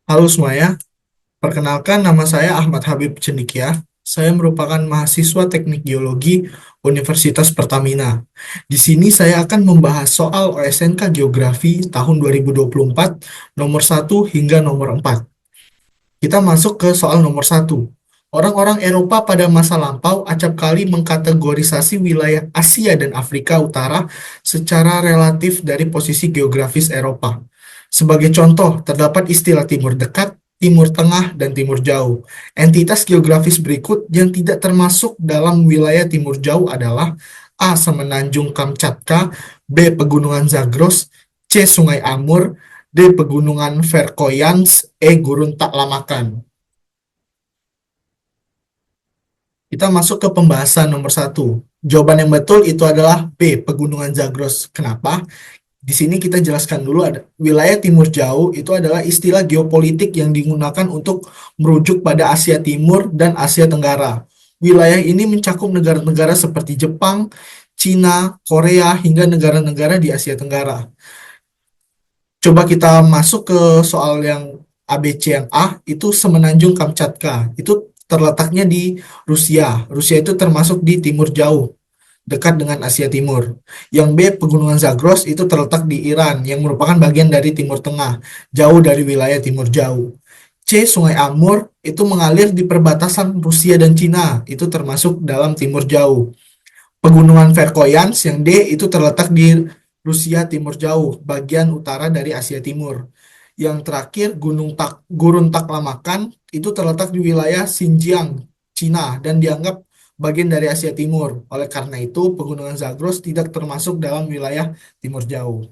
Halo semuanya, perkenalkan nama saya Ahmad Habib Cendikia. Saya merupakan mahasiswa Teknik Geologi Universitas Pertamina. Di sini saya akan membahas soal OSNK Geografi tahun 2024, nomor 1 hingga nomor 4. Kita masuk ke soal nomor 1. Orang-orang Eropa pada masa lampau acap kali mengkategorisasi wilayah Asia dan Afrika Utara secara relatif dari posisi geografis Eropa. Sebagai contoh, terdapat istilah Timur Dekat, Timur Tengah, dan Timur Jauh. Entitas geografis berikut yang tidak termasuk dalam wilayah Timur Jauh adalah A. Semenanjung Kamchatka, B. Pegunungan Zagros, C. Sungai Amur, D. Pegunungan Verkhoyansk, E. Gurun Taklamakan. Kita masuk ke pembahasan nomor 1. Jawaban yang betul itu adalah B. Pegunungan Zagros. Kenapa? Di sini kita jelaskan dulu, ada wilayah Timur Jauh itu adalah istilah geopolitik yang digunakan untuk merujuk pada Asia Timur dan Asia Tenggara. Wilayah ini mencakup negara-negara seperti Jepang, Cina, Korea, hingga negara-negara di Asia Tenggara. Coba kita masuk ke soal yang ABC yang A, itu Semenanjung Kamchatka. Itu terletaknya di Rusia. Rusia itu termasuk di Timur Jauh, dekat dengan Asia Timur. Yang B, Pegunungan Zagros itu terletak di Iran, yang merupakan bagian dari Timur Tengah, jauh dari wilayah Timur Jauh. C, Sungai Amur itu mengalir di perbatasan Rusia dan Cina, itu termasuk dalam Timur Jauh. Pegunungan Verkhoyansk yang D itu terletak di Rusia Timur Jauh, bagian utara dari Asia Timur. Yang terakhir, Gurun Taklamakan itu terletak di wilayah Xinjiang, Cina, dan dianggap bagian dari Asia Timur. Oleh karena itu, Pegunungan Zagros tidak termasuk dalam wilayah Timur Jauh.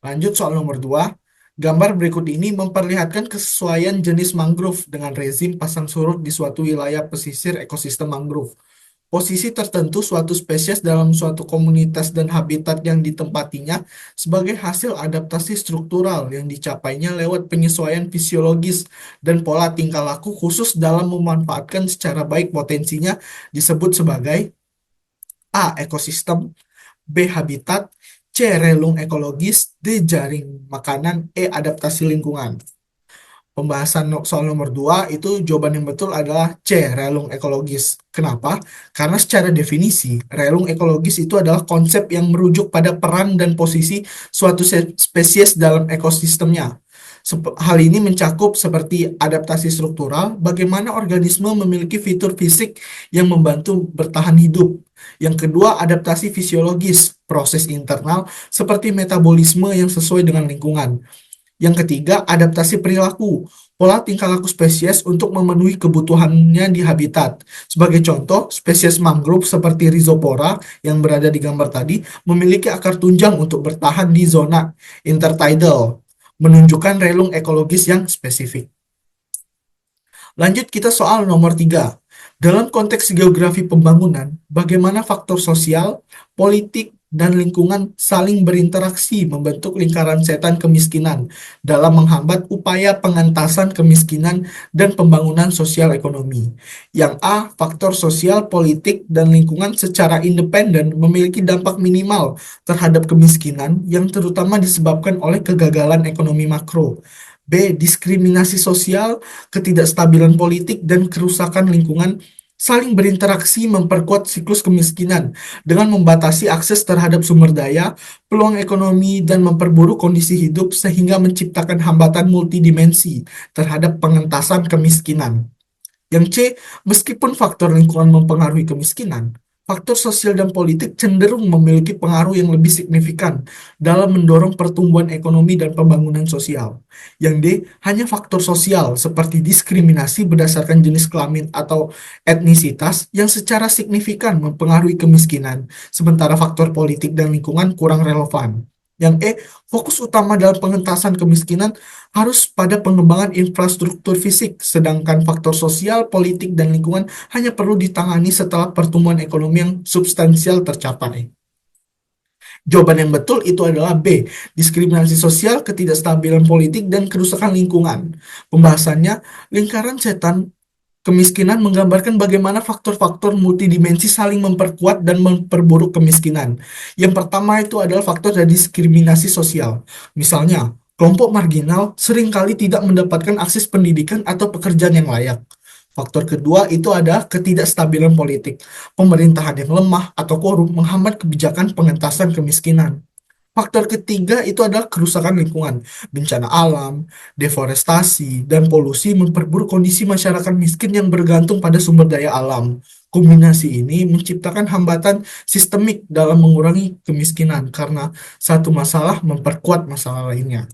Lanjut soal nomor 2. Gambar berikut ini memperlihatkan kesesuaian jenis mangrove dengan rezim pasang surut di suatu wilayah pesisir ekosistem mangrove. Posisi tertentu suatu spesies dalam suatu komunitas dan habitat yang ditempatinya sebagai hasil adaptasi struktural yang dicapainya lewat penyesuaian fisiologis dan pola tingkah laku khusus dalam memanfaatkan secara baik potensinya disebut sebagai A. Ekosistem, B. Habitat, C. Relung ekologis, D. Jaring makanan, E. Adaptasi lingkungan. Pembahasan soal nomor 2 itu jawaban yang betul adalah C, relung ekologis. Kenapa? Karena secara definisi, relung ekologis itu adalah konsep yang merujuk pada peran dan posisi suatu spesies dalam ekosistemnya. Hal ini mencakup seperti adaptasi struktural, bagaimana organisme memiliki fitur fisik yang membantu bertahan hidup. Yang kedua, adaptasi fisiologis, proses internal seperti metabolisme yang sesuai dengan lingkungan. Yang ketiga, adaptasi perilaku, pola tingkah laku spesies untuk memenuhi kebutuhannya di habitat. Sebagai contoh, spesies mangrove seperti Rhizopora yang berada di gambar tadi memiliki akar tunjang untuk bertahan di zona intertidal, menunjukkan relung ekologis yang spesifik. Lanjut kita soal nomor 3. Dalam konteks geografi pembangunan, bagaimana faktor sosial, politik, dan lingkungan saling berinteraksi membentuk lingkaran setan kemiskinan dalam menghambat upaya pengentasan kemiskinan dan pembangunan sosial ekonomi. Yang A, faktor sosial, politik, dan lingkungan secara independen memiliki dampak minimal terhadap kemiskinan yang terutama disebabkan oleh kegagalan ekonomi makro. B, diskriminasi sosial, ketidakstabilan politik, dan kerusakan lingkungan saling berinteraksi memperkuat siklus kemiskinan dengan membatasi akses terhadap sumber daya, peluang ekonomi, dan memperburuk kondisi hidup sehingga menciptakan hambatan multidimensi terhadap pengentasan kemiskinan. Yang C, meskipun faktor lingkungan mempengaruhi kemiskinan, faktor sosial dan politik cenderung memiliki pengaruh yang lebih signifikan dalam mendorong pertumbuhan ekonomi dan pembangunan sosial. Yang D, hanya faktor sosial seperti diskriminasi berdasarkan jenis kelamin atau etnisitas yang secara signifikan mempengaruhi kemiskinan, sementara faktor politik dan lingkungan kurang relevan. Yang E, fokus utama dalam pengentasan kemiskinan harus pada pengembangan infrastruktur fisik, sedangkan faktor sosial, politik, dan lingkungan hanya perlu ditangani setelah pertumbuhan ekonomi yang substansial tercapai. Jawaban yang betul itu adalah B, diskriminasi sosial, ketidakstabilan politik, dan kerusakan lingkungan. Pembahasannya, lingkaran setan kemiskinan menggambarkan bagaimana faktor-faktor multidimensi saling memperkuat dan memperburuk kemiskinan. Yang pertama itu adalah faktor dari diskriminasi sosial. Misalnya, Kelompok marginal seringkali tidak mendapatkan akses pendidikan atau pekerjaan yang layak. Faktor kedua itu ada ketidakstabilan politik. Pemerintahan yang lemah atau korup menghambat kebijakan pengentasan kemiskinan. Faktor ketiga itu adalah kerusakan lingkungan, bencana alam, deforestasi, dan polusi memperburuk kondisi masyarakat miskin yang bergantung pada sumber daya alam. Kombinasi ini menciptakan hambatan sistemik dalam mengurangi kemiskinan karena satu masalah memperkuat masalah lainnya.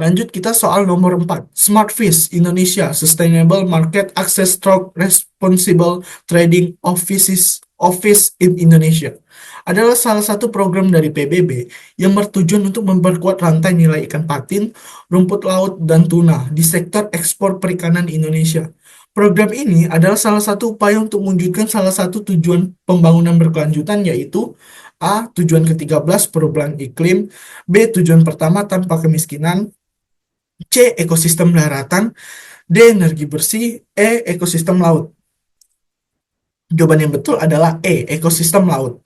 Lanjut kita soal nomor 4. Smart Fish Indonesia Sustainable Market Access Through Responsible Trading Office in Indonesia adalah salah satu program dari PBB yang bertujuan untuk memperkuat rantai nilai ikan patin, rumput laut, dan tuna di sektor ekspor perikanan Indonesia. Program ini adalah salah satu upaya untuk mewujudkan salah satu tujuan pembangunan berkelanjutan yaitu A. Tujuan ke-13 perubahan iklim, B. Tujuan pertama tanpa kemiskinan, C. Ekosistem daratan, D. Energi bersih, E. Ekosistem laut. Jawaban yang betul adalah E. Ekosistem laut.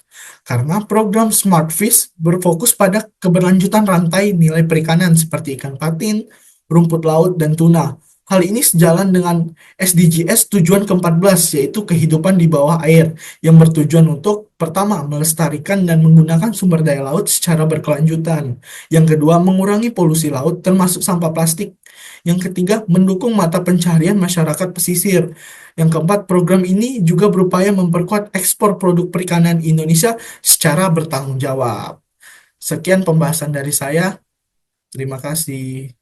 Karena program Smart Fish berfokus pada keberlanjutan rantai nilai perikanan seperti ikan patin, rumput laut, dan tuna. Hal ini sejalan dengan SDGs tujuan ke-14 yaitu kehidupan di bawah air yang bertujuan untuk pertama melestarikan dan menggunakan sumber daya laut secara berkelanjutan. Yang kedua, mengurangi polusi laut termasuk sampah plastik. Yang ketiga, mendukung mata pencaharian masyarakat pesisir. Yang keempat, program ini juga berupaya memperkuat ekspor produk perikanan Indonesia secara bertanggung jawab. Sekian pembahasan dari saya. Terima kasih.